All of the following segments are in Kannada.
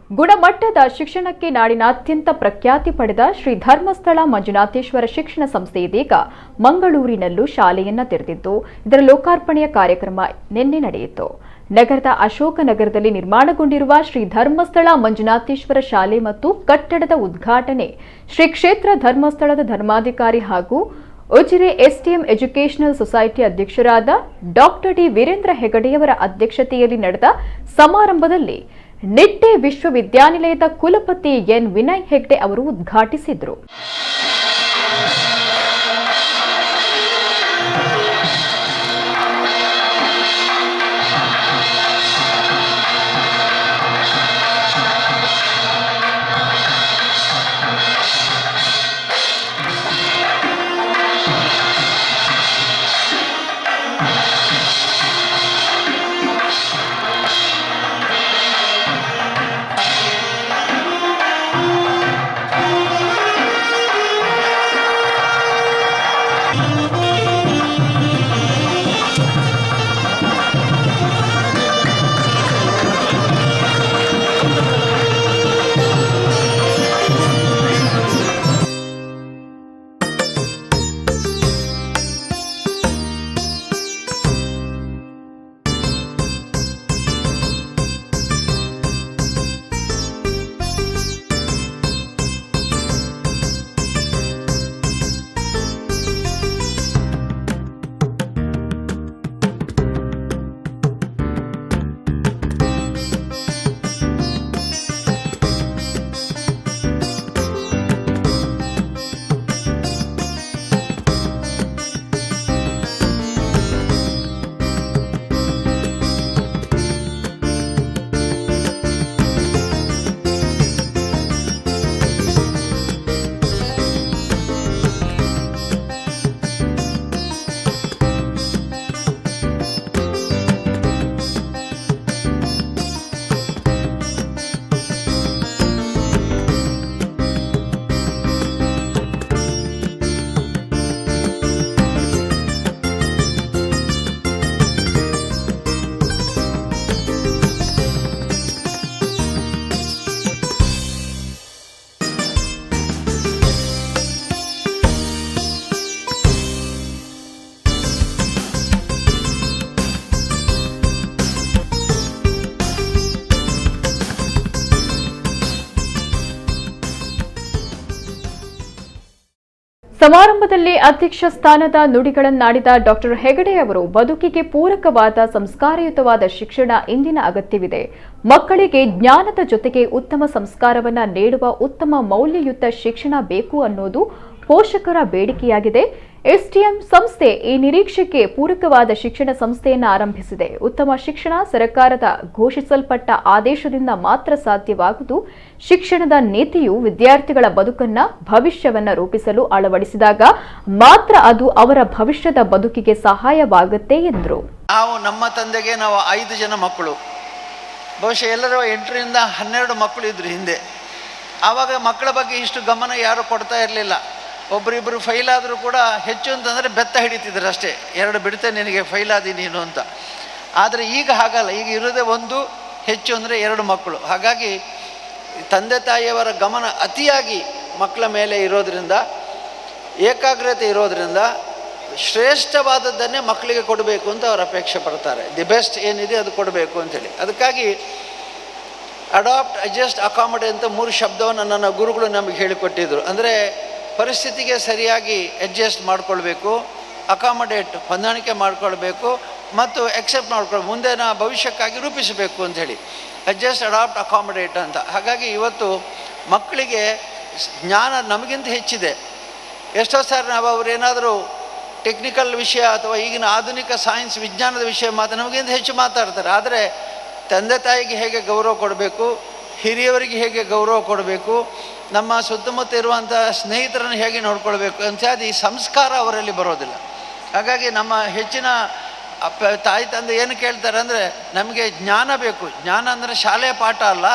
ಗುಣಮಟ್ಟದ ಶಿಕ್ಷಣಕ್ಕೆ ನಾಡಿನಾದ್ಯಂತ ಪ್ರಖ್ಯಾತಿ ಪಡೆದ ಶ್ರೀ ಧರ್ಮಸ್ಥಳ ಮಂಜುನಾಥೇಶ್ವರ ಶಿಕ್ಷಣ ಸಂಸ್ಥೆ ಇದೀಗ ಮಂಗಳೂರಿನಲ್ಲೂ ಶಾಲೆಯನ್ನ ತೆರೆದಿದ್ದು, ಇದರ ಲೋಕಾರ್ಪಣೆಯ ಕಾರ್ಯಕ್ರಮ ನಿನ್ನೆ ನಡೆಯಿತು. ನಗರದ ಅಶೋಕನಗರದಲ್ಲಿ ನಿರ್ಮಾಣಗೊಂಡಿರುವ ಶ್ರೀ ಧರ್ಮಸ್ಥಳ ಮಂಜುನಾಥೇಶ್ವರ ಶಾಲೆ ಮತ್ತು ಕಟ್ಟಡದ ಉದ್ಘಾಟನೆ ಶ್ರೀ ಕ್ಷೇತ್ರ ಧರ್ಮಸ್ಥಳದ ಧರ್ಮಾಧಿಕಾರಿ ಹಾಗೂ ಉಜಿರೆ ಎಸ್ಟಿಎಂ ಎಜುಕೇಷನಲ್ ಸೊಸೈಟಿ ಅಧ್ಯಕ್ಷರಾದ ಡಾಕ್ಟರ್ ಡಿ ವೀರೇಂದ್ರ ಹೆಗಡೆಯವರ ಅಧ್ಯಕ್ಷತೆಯಲ್ಲಿ ನಡೆದ ಸಮಾರಂಭದಲ್ಲಿ ನಿಟ್ಟೆ ವಿಶ್ವವಿದ್ಯಾನಿಲಯದ ಕುಲಪತಿ ಎನ್ ವಿನಯ್ ಹೆಗ್ಡೆ ಅವರು ಉದ್ಘಾಟಿಸಿದರು. ಸಮಾರಂಭದಲ್ಲಿ ಅಧ್ಯಕ್ಷ ಸ್ಥಾನದ ನುಡಿಗಳನ್ನಾಡಿದ ಡಾಕ್ಟರ್ ಹೆಗಡೆ ಅವರು ಬದುಕಿಗೆ ಪೂರಕವಾದ ಸಂಸ್ಕಾರಯುತವಾದ ಶಿಕ್ಷಣ ಇಂದಿನ ಅಗತ್ಯವಿದೆ. ಮಕ್ಕಳಿಗೆ ಜ್ಞಾನದ ಜೊತೆಗೆ ಉತ್ತಮ ಸಂಸ್ಕಾರವನ್ನ ನೀಡುವ ಉತ್ತಮ ಮೌಲ್ಯಯುತ ಶಿಕ್ಷಣ ಬೇಕು ಅನ್ನೋದು ಪೋಷಕರ ಬೇಡಿಕೆಯಾಗಿದೆ. ಎಸ್ಟಿಎಂ ಸಂಸ್ಥೆ ಈ ನಿರೀಕ್ಷೆಗೆ ಪೂರಕವಾದ ಶಿಕ್ಷಣ ಸಂಸ್ಥೆಯನ್ನು ಆರಂಭಿಸಿದೆ. ಉತ್ತಮ ಶಿಕ್ಷಣ ಸರ್ಕಾರದ ಘೋಷಿಸಲ್ಪಟ್ಟ ಆದೇಶದಿಂದ ಮಾತ್ರ ಸಾಧ್ಯವಾಗುವುದು. ಶಿಕ್ಷಣದ ನೀತಿಯು ವಿದ್ಯಾರ್ಥಿಗಳ ಬದುಕನ್ನ ಭವಿಷ್ಯವನ್ನ ರೂಪಿಸಲು ಅಳವಡಿಸಿದಾಗ ಮಾತ್ರ ಅದು ಅವರ ಭವಿಷ್ಯದ ಬದುಕಿಗೆ ಸಹಾಯವಾಗುತ್ತೆ ಎಂದರು. ನಮ್ಮ ತಂದೆಗೆ ನಾವು 5 ಜನ ಮಕ್ಕಳು, ಬಹುಶಃ ಎಲ್ಲರೂ 8 ರಿಂದ 12 ಮಕ್ಕಳು ಇದ್ರು ಹಿಂದೆ. ಆವಾಗ ಮಕ್ಕಳ ಬಗ್ಗೆ ಇಷ್ಟು ಗಮನ ಯಾರು ಕೊಡ್ತಾ ಇರಲಿಲ್ಲ. ಒಬ್ಬರಿಬ್ಬರು ಫೈಲ್ ಆದರೂ ಕೂಡ ಹೆಚ್ಚು ಅಂತಂದರೆ ಬೆತ್ತ ಹಿಡಿತಿದ್ರು ಅಷ್ಟೇ, 2 ಬಿಡ್ತೆ ನಿನಗೆ ಫೈಲ್ ಆದಿ ನೀನು ಅಂತ. ಆದರೆ ಈಗ ಹಾಗಲ್ಲ, ಈಗ ಇರೋದೇ 1, ಹೆಚ್ಚು ಅಂದರೆ 2 ಮಕ್ಕಳು. ಹಾಗಾಗಿ ತಂದೆ ತಾಯಿಯವರ ಗಮನ ಅತಿಯಾಗಿ ಮಕ್ಕಳ ಮೇಲೆ ಇರೋದರಿಂದ, ಏಕಾಗ್ರತೆ ಇರೋದರಿಂದ ಶ್ರೇಷ್ಠವಾದದ್ದನ್ನೇ ಮಕ್ಕಳಿಗೆ ಕೊಡಬೇಕು ಅಂತ ಅವರು ಅಪೇಕ್ಷೆ ಪಡ್ತಾರೆ. ದಿ ಬೆಸ್ಟ್ ಏನಿದೆ ಅದು ಕೊಡಬೇಕು ಅಂಥೇಳಿ. ಅದಕ್ಕಾಗಿ ಅಡಾಪ್ಟ್, ಅಡ್ಜಸ್ಟ್, ಅಕಾಮಡೇಟ್ ಅಂತ 3 ಶಬ್ದವನ್ನು ನನ್ನ ಗುರುಗಳು ನಮಗೆ ಹೇಳಿಕೊಟ್ಟಿದ್ರು. ಅಂದರೆ ಪರಿಸ್ಥಿತಿಗೆ ಸರಿಯಾಗಿ ಅಡ್ಜಸ್ಟ್ ಮಾಡಿಕೊಳ್ಬೇಕು, ಅಕಾಮಡೇಟ್ ಹೊಂದಾಣಿಕೆ ಮಾಡಿಕೊಳ್ಬೇಕು, ಮತ್ತು ಎಕ್ಸೆಪ್ಟ್ ಮಾಡ್ಕೊಳ್ಬೇಕು, ಮುಂದಿನ ಭವಿಷ್ಯಕ್ಕಾಗಿ ರೂಪಿಸಬೇಕು ಅಂಥೇಳಿ. ಅಡ್ಜಸ್ಟ್, ಅಡಾಪ್ಟ್, ಅಕಾಮಡೇಟ್ ಅಂತ. ಹಾಗಾಗಿ ಇವತ್ತು ಮಕ್ಕಳಿಗೆ ಜ್ಞಾನ ನಮಗಿಂತ ಹೆಚ್ಚಿದೆ. ಎಷ್ಟೋ ಸಾರಿ ನಾವು ಅವರೇನಾದರೂ ಟೆಕ್ನಿಕಲ್ ವಿಷಯ ಅಥವಾ ಈಗಿನ ಆಧುನಿಕ ಸೈನ್ಸ್ ವಿಜ್ಞಾನದ ವಿಷಯ ನಮಗಿಂತ ಹೆಚ್ಚು ಮಾತಾಡ್ತಾರೆ. ಆದರೆ ತಂದೆ ತಾಯಿಗೆ ಹೇಗೆ ಗೌರವ ಕೊಡಬೇಕು, ಹಿರಿಯವರಿಗೆ ಹೇಗೆ ಗೌರವ ಕೊಡಬೇಕು, ನಮ್ಮ ಸುತ್ತಮುತ್ತ ಇರುವಂಥ ಸ್ನೇಹಿತರನ್ನು ಹೇಗೆ ನೋಡ್ಕೊಳ್ಬೇಕು ಅಂತ್ಯಾದಿ ಸಂಸ್ಕಾರ ಅವರಲ್ಲಿ ಬರೋದಿಲ್ಲ. ಹಾಗಾಗಿ ನಮ್ಮ ಹೆಚ್ಚಿನ ತಾಯಿ ತಂದೆ ಏನು ಕೇಳ್ತಾರೆ ಅಂದರೆ, ನಮಗೆ ಜ್ಞಾನ ಬೇಕು. ಜ್ಞಾನ ಅಂದರೆ ಶಾಲೆಯ ಪಾಠ ಅಲ್ಲ,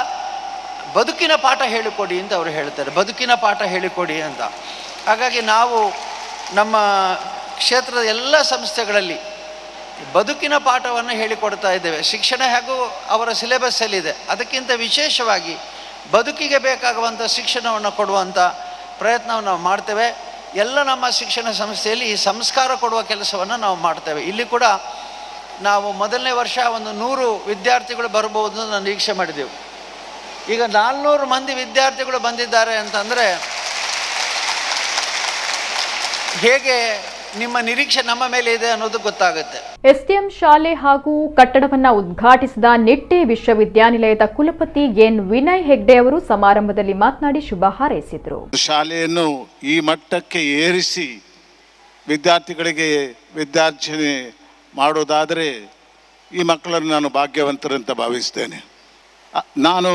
ಬದುಕಿನ ಪಾಠ ಹೇಳಿಕೊಡಿ ಅಂತ ಅವರು ಹೇಳ್ತಾರೆ. ಬದುಕಿನ ಪಾಠ ಹೇಳಿಕೊಡಿ ಅಂತ. ಹಾಗಾಗಿ ನಾವು ನಮ್ಮ ಕ್ಷೇತ್ರದ ಎಲ್ಲ ಸಂಸ್ಥೆಗಳಲ್ಲಿ ಬದುಕಿನ ಪಾಠವನ್ನು ಹೇಳಿಕೊಡ್ತಾ ಇದ್ದೇವೆ. ಶಿಕ್ಷಣ ಹೇಗೂ ಅವರ ಸಿಲೆಬಸ್ಸಲ್ಲಿದೆ. ಅದಕ್ಕಿಂತ ವಿಶೇಷವಾಗಿ ಬದುಕಿಗೆ ಬೇಕಾಗುವಂಥ ಶಿಕ್ಷಣವನ್ನು ಕೊಡುವಂಥ ಪ್ರಯತ್ನವನ್ನು ನಾವು ಮಾಡ್ತೇವೆ. ಎಲ್ಲ ನಮ್ಮ ಶಿಕ್ಷಣ ಸಂಸ್ಥೆಯಲ್ಲಿ ಈ ಸಂಸ್ಕಾರ ಕೊಡುವ ಕೆಲಸವನ್ನು ನಾವು ಮಾಡ್ತೇವೆ. ಇಲ್ಲಿ ಕೂಡ ನಾವು ಮೊದಲನೇ ವರ್ಷ ಒಂದು 100 ವಿದ್ಯಾರ್ಥಿಗಳು ಬರ್ಬೋದು ಅಂತ ನಾವು ನಿರೀಕ್ಷೆ ಮಾಡಿದೆವು. ಈಗ 400 ಮಂದಿ ವಿದ್ಯಾರ್ಥಿಗಳು ಬಂದಿದ್ದಾರೆ ಅಂತಂದರೆ ಹೇಗೆ ನಿಮ್ಮ ನಿರೀಕ್ಷೆ ನಮ್ಮ ಮೇಲೆ ಇದೆ ಅನ್ನೋದು ಗೊತ್ತಾಗುತ್ತೆ. ಎಸ್ಟಿಎಂ ಶಾಲೆ ಹಾಗೂ ಕಟ್ಟಡವನ್ನ ಉದ್ಘಾಟಿಸಿದ ನಿಟ್ಟೆ ವಿಶ್ವವಿದ್ಯಾನಿಲಯದ ಕುಲಪತಿ ಎನ್ ವಿನಯ್ ಹೆಗ್ಡೆ ಅವರು ಸಮಾರಂಭದಲ್ಲಿ ಮಾತನಾಡಿ ಶುಭ ಹಾರೈಸಿದರು. ಶಾಲೆಯನ್ನು ಈ ಮಟ್ಟಕ್ಕೆ ಏರಿಸಿ ವಿದ್ಯಾರ್ಥಿಗಳಿಗೆ ವಿದ್ಯಾರ್ಜನೆ ಮಾಡೋದಾದರೆ ಈ ಮಕ್ಕಳನ್ನು ನಾನು ಭಾಗ್ಯವಂತರಂತ ಭಾವಿಸ್ತೇನೆ. ನಾನು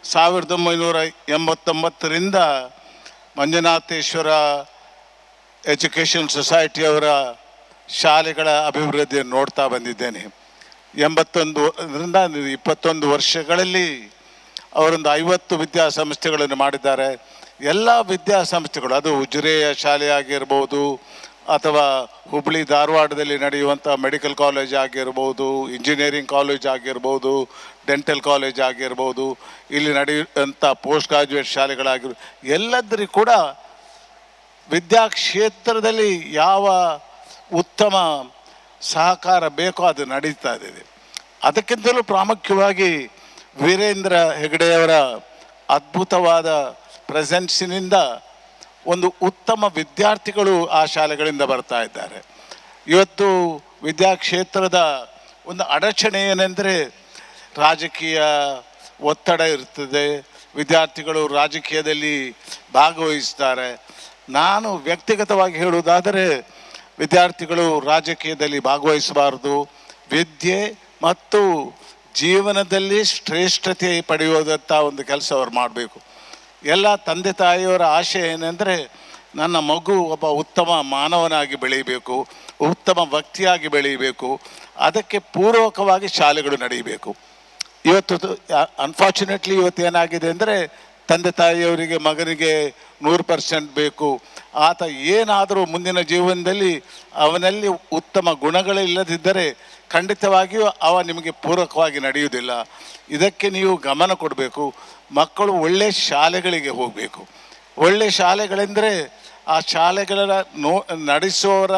1989ರಿಂದ ಮಂಜುನಾಥೇಶ್ವರ ಎಜುಕೇಷನ್ ಸೊಸೈಟಿಯವರ ಶಾಲೆಗಳ ಅಭಿವೃದ್ಧಿಯನ್ನು ನೋಡ್ತಾ ಬಂದಿದ್ದೇನೆ. 81ರಿಂದ 21 ವರ್ಷಗಳಲ್ಲಿ ಅವರೊಂದು 50 ವಿದ್ಯಾಸಂಸ್ಥೆಗಳನ್ನು ಮಾಡಿದ್ದಾರೆ. ಎಲ್ಲ ವಿದ್ಯಾಸಂಸ್ಥೆಗಳು, ಅದು ಉಜಿರೆಯ ಶಾಲೆ ಆಗಿರ್ಬೋದು ಅಥವಾ ಹುಬ್ಬಳ್ಳಿ ಧಾರವಾಡದಲ್ಲಿ ನಡೆಯುವಂಥ ಮೆಡಿಕಲ್ ಕಾಲೇಜ್ ಆಗಿರ್ಬೋದು, ಇಂಜಿನಿಯರಿಂಗ್ ಕಾಲೇಜ್ ಆಗಿರ್ಬೋದು, ಡೆಂಟಲ್ ಕಾಲೇಜ್ ಆಗಿರ್ಬೋದು, ಇಲ್ಲಿ ನಡೆಯುವಂಥ ಪೋಸ್ಟ್ ಗ್ರಾಜ್ಯುಯೇಟ್ ಶಾಲೆಗಳಾಗಿರ್ಬೋದು, ಎಲ್ಲದರಿಗೂ ಕೂಡ ವಿದ್ಯಾಕ್ಷೇತ್ರದಲ್ಲಿ ಯಾವ ಉತ್ತಮ ಸಹಕಾರ ಬೇಕೋ ಅದು ನಡೀತಾ ಇದೆ. ಅದಕ್ಕಿಂತಲೂ ಪ್ರಾಮುಖ್ಯವಾಗಿ ವೀರೇಂದ್ರ ಹೆಗಡೆಯವರ ಅದ್ಭುತವಾದ ಪ್ರೆಸೆನ್ಸಿನಿಂದ ಒಂದು ಉತ್ತಮ ವಿದ್ಯಾರ್ಥಿಗಳು ಆ ಶಾಲೆಗಳಿಂದ ಬರ್ತಾ ಇದ್ದಾರೆ. ಇವತ್ತು ವಿದ್ಯಾಕ್ಷೇತ್ರದ ಒಂದು ಅಡಚಣೆ ಏನೆಂದರೆ ರಾಜಕೀಯ ಒತ್ತಡ ಇರ್ತದೆ, ವಿದ್ಯಾರ್ಥಿಗಳು ರಾಜಕೀಯದಲ್ಲಿ ಭಾಗವಹಿಸ್ತಾರೆ. ನಾನು ವ್ಯಕ್ತಿಗತವಾಗಿ ಹೇಳುವುದಾದರೆ ವಿದ್ಯಾರ್ಥಿಗಳು ರಾಜಕೀಯದಲ್ಲಿ ಭಾಗವಹಿಸಬಾರ್ದು, ವಿದ್ಯೆ ಮತ್ತು ಜೀವನದಲ್ಲಿ ಶ್ರೇಷ್ಠತೆ ಪಡೆಯುವುದಂಥ ಒಂದು ಕೆಲಸ ಅವರು ಮಾಡಬೇಕು. ಎಲ್ಲ ತಂದೆ ತಾಯಿಯವರ ಆಶೆ ಏನೆಂದರೆ ನನ್ನ ಮಗು ಒಬ್ಬ ಉತ್ತಮ ಮಾನವನಾಗಿ ಬೆಳೀಬೇಕು, ಉತ್ತಮ ವ್ಯಕ್ತಿಯಾಗಿ ಬೆಳೀಬೇಕು. ಅದಕ್ಕೆ ಪೂರ್ವಕವಾಗಿ ಶಾಲೆಗಳು ನಡೆಯಬೇಕು. ಇವತ್ತು ಅನ್ಫಾರ್ಚುನೇಟ್ಲಿ ಇವತ್ತು ಏನಾಗಿದೆ ಅಂದರೆ ತಂದೆ ತಾಯಿಯವರಿಗೆ ಮಗನಿಗೆ 100% ಬೇಕು. ಆತ ಏನಾದರೂ ಮುಂದಿನ ಜೀವನದಲ್ಲಿ ಅವನಲ್ಲಿ ಉತ್ತಮ ಗುಣಗಳಿಲ್ಲದಿದ್ದರೆ ಖಂಡಿತವಾಗಿಯೂ ಅವ ನಿಮಗೆ ಪೂರಕವಾಗಿ ನಡೆಯುವುದಿಲ್ಲ. ಇದಕ್ಕೆ ನೀವು ಗಮನ ಕೊಡಬೇಕು. ಮಕ್ಕಳು ಒಳ್ಳೆಯ ಶಾಲೆಗಳಿಗೆ ಹೋಗಬೇಕು. ಒಳ್ಳೆಯ ಶಾಲೆಗಳೆಂದರೆ ಆ ಶಾಲೆಗಳ ನಡೆಸುವವರ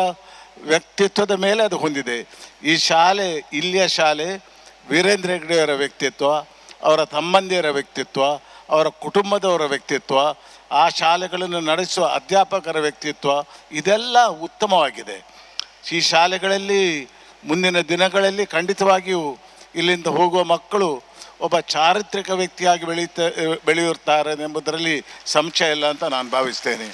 ವ್ಯಕ್ತಿತ್ವದ ಮೇಲೆ ಅದು ಹೊಂದಿದೆ. ಈ ಶಾಲೆ, ಇಲ್ಲಿಯ ಶಾಲೆ ವೀರೇಂದ್ರ ಹೆಗ್ಡೆಯವರ ವ್ಯಕ್ತಿತ್ವ, ಅವರ ತಮ್ಮಂದಿರ ವ್ಯಕ್ತಿತ್ವ, ಅವರ ಕುಟುಂಬದವರ ವ್ಯಕ್ತಿತ್ವ, ಆ ಶಾಲೆಗಳನ್ನು ನಡೆಸುವ ಅಧ್ಯಾಪಕರ ವ್ಯಕ್ತಿತ್ವ, ಇದೆಲ್ಲ ಉತ್ತಮವಾಗಿದೆ. ಈ ಶಾಲೆಗಳಲ್ಲಿ ಮುಂದಿನ ದಿನಗಳಲ್ಲಿ ಖಂಡಿತವಾಗಿಯೂ ಇಲ್ಲಿಂದ ಹೋಗುವ ಮಕ್ಕಳು ಒಬ್ಬ ಚಾರಿತ್ರಿಕ ವ್ಯಕ್ತಿಯಾಗಿ ಬೆಳೆಯುತ್ತಾರೆ ಎಂಬುದರಲ್ಲಿ ಸಂಶಯ ಇಲ್ಲ ಅಂತ ನಾನು ಭಾವಿಸ್ತೇನೆ.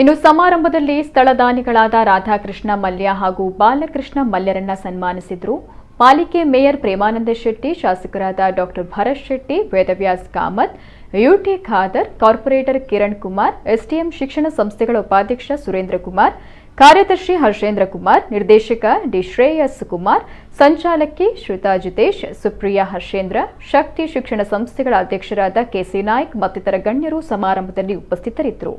ಇನ್ನು ಸಮಾರಂಭದಲ್ಲಿ ಸ್ಥಳದಾನಿಗಳಾದ ರಾಧಾಕೃಷ್ಣ ಮಲ್ಯ ಹಾಗೂ ಬಾಲಕೃಷ್ಣ ಮಲ್ಯರನ್ನ ಸನ್ಮಾನಿಸಿದರು. ಪಾಲಿಕೆ ಮೇಯರ್ ಪ್ರೇಮಾನಂದ ಶೆಟ್ಟಿ, ಶಾಸಕರಾದ doctor Bharath Shetty, Vedavyas Kamath, UT Khader, corporator Kiran Kumar, STM ಶಿಕ್ಷಣ ಸಂಸ್ಥೆಗಳ ಉಪಾಧ್ಯಕ್ಷ ಸುರೇಂದ್ರ ಕುಮಾರ್, ಕಾರ್ಯದರ್ಶಿ ಹರ್ಷೇಂದ್ರ ಕುಮಾರ್, ನಿರ್ದೇಶಕ ಡಿ ಶ್ರೇಯಸ್ ಕುಮಾರ್, ಸಂಚಾಲಕಿ ಶ್ರುತಾ ಜಿತೇಶ್, ಸುಪ್ರಿಯಾ ಹರ್ಷೇಂದ್ರ, ಶಕ್ತಿ ಶಿಕ್ಷಣ ಸಂಸ್ಥೆಗಳ ಅಧ್ಯಕ್ಷರಾದ ಕೆಸಿ ನಾಯ್ಕ್ ಮತ್ತಿತರ ಗಣ್ಯರು ಸಮಾರಂಭದಲ್ಲಿ ಉಪಸ್ಥಿತರಿದ್ದರು.